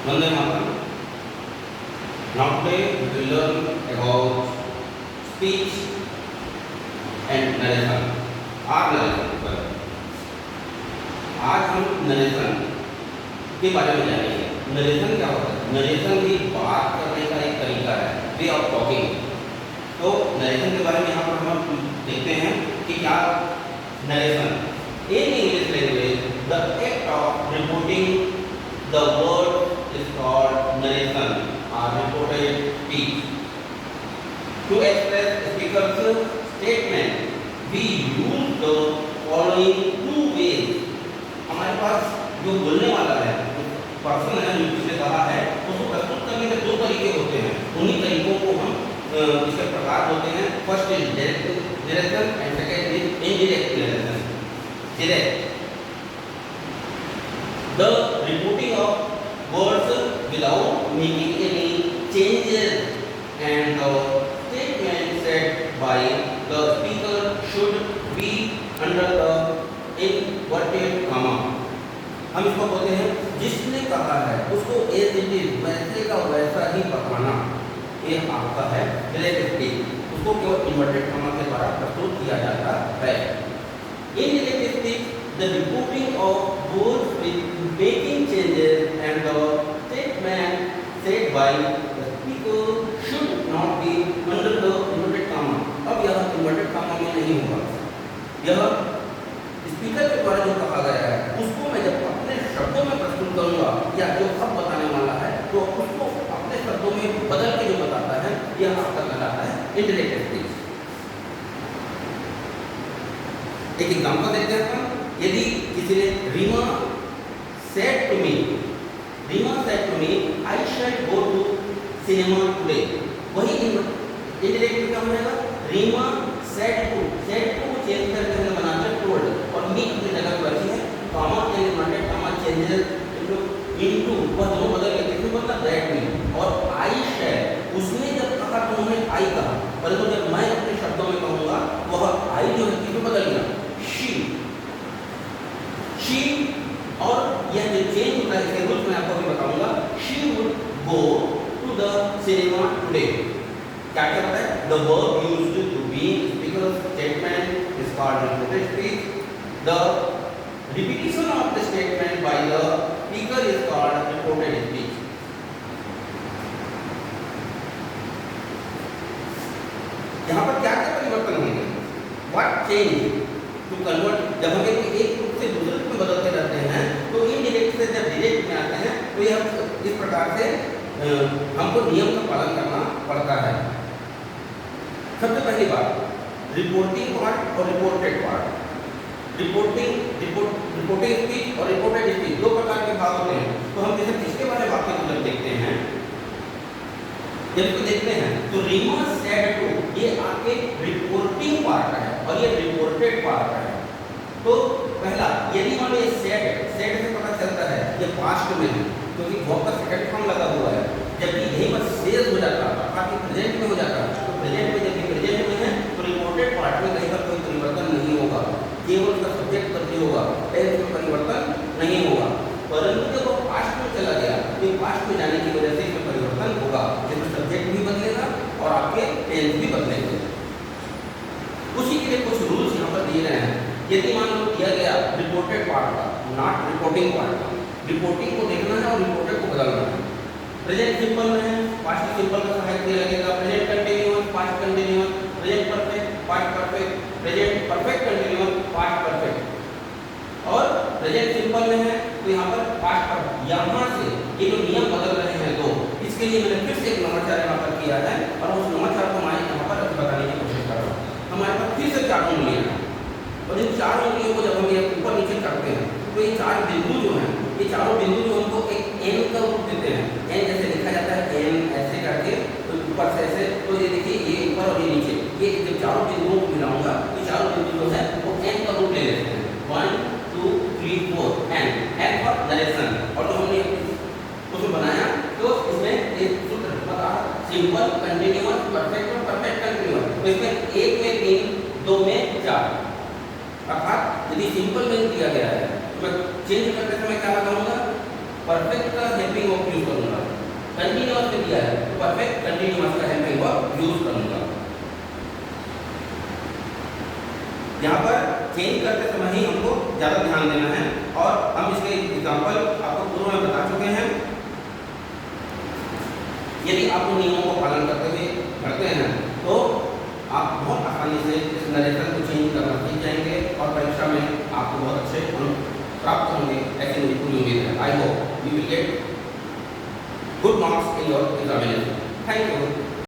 Vande Mataram. Now today we will learn about speech and narration. और narration पर आज हम narration के बारे में जानेंगे। narration क्या होता है? narration भी बात करने का एक तरीका है, way of talking। तो narration के बारे में यहाँ पर हम देखते हैं कि क्या narration in English language the act of reporting the word is called narration or reported speech. To express speaker's statement we use the following two ways. हमारे पास जो बोलने वाला है, पर्सन है जो जिसने कहा है, उसको प्रस्तुत करने के दो तरीके होते हैं। उन्हीं तरीकों को हम इसके प्रकार होते हैं। First is direct narration and second is indirect narration. Direct the reporting of words without making any changes and the statement said by the speaker should be under the inverted comma। हम इसको बोलते हैं जिसने कहा है उसको as it is वैसे का वैसा ही बताना, ये आपका है डायरेक्ट स्पीच। उसको केवल इन्वर्टेड कॉमा के द्वारा प्रस्तुत किया जाता है। Indirect speech the reporting of words with making changes and the statement said by the speaker should not be under the inverted comma। अब यह inverted comma में नहीं होगा। यह स्पीकर के द्वारा जो कहा गया है उसको मैं जब अपने शब्दों में प्रस्तुत करूंगा या जो अब बताने वाला है तो उसको अपने शब्दों में बदल के जो बताता है यह आपका कहलाता है इनडायरेक्ट स्पीच। एक एग्जांपल देखते हैं अपन। यदि किसी ने Reema said to me I shall go to cinema today, वही इनडायरेक्ट क्या बनेगा? रीमा said to को चेंज करके हमने बनाना told और मी अपनी जगह पर रखी है, कॉमा के इन्वर्टेड कॉमा चेंजेस इनटू वह दोनों बदल गए। किसमें बदला? That me. और I shall उसने जब कहा तो उन्होंने I कहा, परंतु जब मैं अपने शब्दों में कहूँगा वह I जो है किसमें बदल गया? she और यह जो चेंज होता है इसके रूप में आपको भी बताऊंगा। she would go to the cinema today। क्या क्या बताया? the verb used to be speaker's statement is called reported speech। the repetition of the statement by the speaker is called reported speech। यहाँ पर क्या क्या परिवर्तन होंगे? what change to convert, जब हम एक रूप से दूसरे रूप में बदलते रहते हैं तो इनडायरेक्ट से जब डायरेक्ट में आते हैं तो यह इस प्रकार से हमको नियम का पालन करना पड़ता है। सबसे पहली बात रिपोर्टिंग पार्ट और रिपोर्टेड पार्ट। रिपोर्टिंग स्पीच और रिपोर्टेड स्पीच दो प्रकार के भाग होते हैं। तो हम जैसे किसके बारे में वाक्य को जब देखते हैं, जब इसको देखते हैं तो रीमा सेड टू ये आपके रिपोर्टिंग पार्ट है और ये रिपोर्टेड पार्ट है। तो पहला यदि मान लीजिए सेड से पता चलता है ये पास्ट में है क्योंकि वर्ब का सेकंड फॉर्म लगा हुआ है, जबकि यही पर सेज हो जाता है अर्थात प्रेजेंट में हो जाता है। तो प्रेजेंट में जब प्रेजेंट में है तो रिपोर्टेड पार्ट में कहीं पर कोई परिवर्तन नहीं होगा, केवल उसका सब्जेक्ट बदल होगा, टेंस में परिवर्तन नहीं होगा। परंतु जब वो पास्ट में चला गया तो पास्ट में जाने की वजह से इसमें परिवर्तन होगा, जिसमें सब्जेक्ट भी बदलेगा और आपके टेंस भी बदलेंगे। उसी के लिए कुछ रूल्स यहाँ पर दिए गए हैं। यदि मान लो दिया गया रिपोर्टेड पार्ट का, नॉट रिपोर्टिंग पार्ट का, रिपोर्टिंग को देखना है और रिपोर्टेड को बदलना है। प्रेजेंट सिंपल में है, पास्ट सिंपल का सहायक दिया लगेगा। Present continuous, past continuous, present perfect, past perfect, present perfect continuous, past perfect. और प्रेजेंट सिंपल में है तो यहाँ पर पास्ट पर यहाँ से ये जो नियम बदल रहे हैं दो, इसके लिए मैंने फिर से एक नवाचार यहाँ पर किया है और उस नवाचार को मैं यहाँ पर बताने की कोशिश कर रहा हूँ। हमारे पास फिर से 4 उंगलियाँ हैं और इन 4 उंगलियों को जब हम ये ऊपर नीचे करते हैं तो ये 4 बिंदु जो हैं, ये चारों बिंदु जो हमको एक एन का रूप देते हैं। एन जैसे लिखा जाता है एन ऐसे करके तो ऊपर से ऐसे, तो ये देखिए ये ऊपर और ये नीचे, ये जब चारों बिंदुओं को मिलाऊंगा तो चारों बिंदु जो है वो एन का रूप ले लेते हैं। 1 2 3 4 एन फॉर नरेशन। और जो हमने उसमें बनाया तो इसमें एक सूत्र बता सिंपल कंटिन्यूअस परफेक्ट और परफेक्ट कंटिन्यूअस। तो इसमें 1 में 3 2 में 4 अर्थात यदि सिंपल में दिया गया है तो मैं चेंज करते समय क्या लगाऊंगा? परफेक्ट का हेल्पिंग ऑफ यूज करूंगा। दिया है तो परफेक्ट कंटिन्यूअस का हेल्पिंग वर्ब यूज करूंगा। यहाँ पर चेंज करते समय ही हमको ज़्यादा ध्यान देना है और हम इसके एग्जाम्पल आपको पूर्व में बता चुके हैं। यदि आप उन नियमों को पालन करते हैं तो आप बहुत आसानी से इस नरेशन को चेंज करना सीख जाएंगे और परीक्षा में आपको बहुत अच्छे अंक प्राप्त होंगे, ऐसी मुझे पूरी उम्मीद है। I hope you will get good marks in your examination. Thank you.